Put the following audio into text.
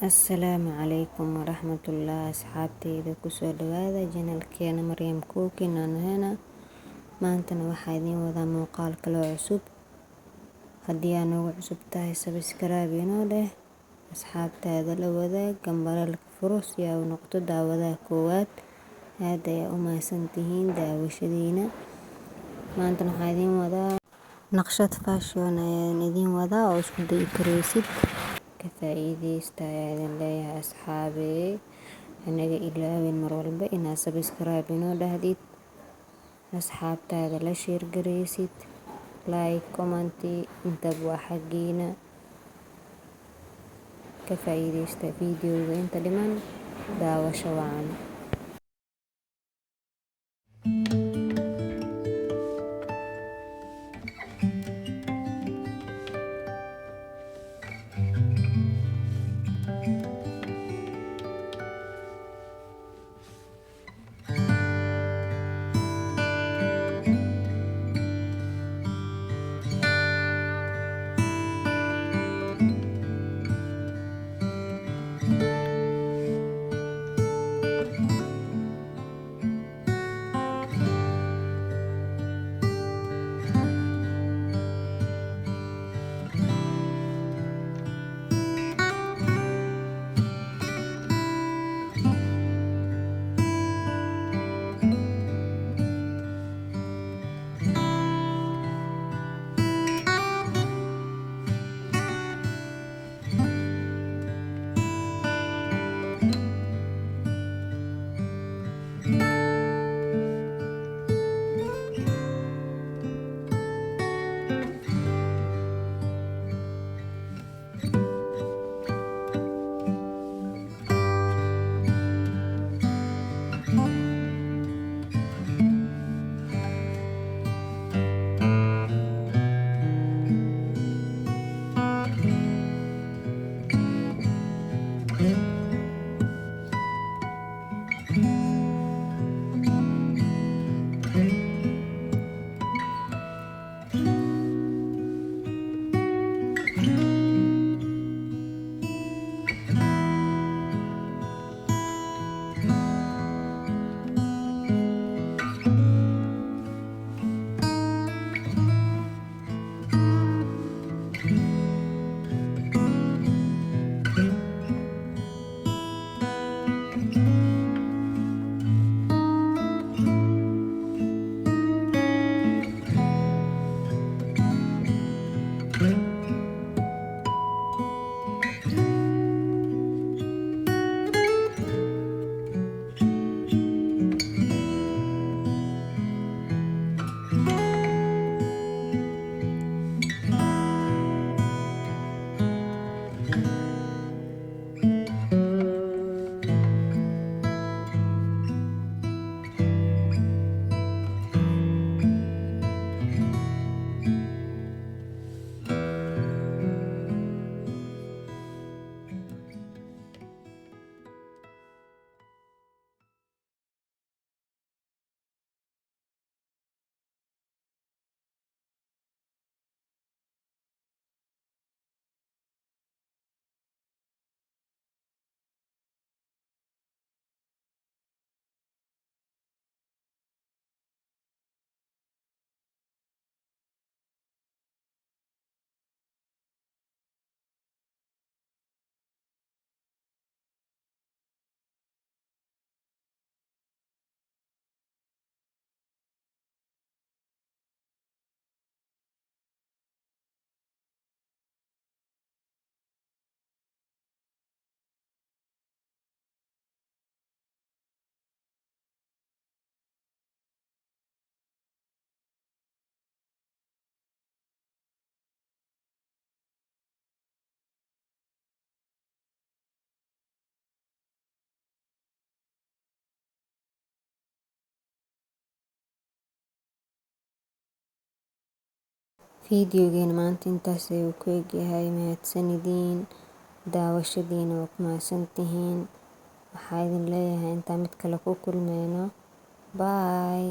Assalaamu calaykum waraxmatullah asxaabteyda kusoo dhawaada janalkeena Maryam cooking and Henna. Maantana waxaa idiin wadaa muuqaal kale oo cusub. Haddii aad noogu cusub tahay subscribe inoo dheh, asxaabtaada la wadaag, gambalaalka furo si aad u noqoto daawadaha koowaad. Aad ayaa umahadsantihiin daawashadiina. Maantana waxaa idiin wadaa naqshad fashion ayaan idiin wadaa oo isku dayi karaysid ka faa'iideysta ayaa idin leeyahay asxaabey. Anaga ilaawin mar walba inaad subscribe inoo dhahdid, asxaabtaada la share garaysid, like, comment intaba waa xaggiina. Ka faa'iideysta videoga inta dhiman, daawasho wacan. Videogeena maanta intaas ayuu ku egyahay. Mahadsanidin daawashadiina waa ku mahadsantihiin. Waxaa idin leeyahay intaa mid kale ku kulmeyno. Bye.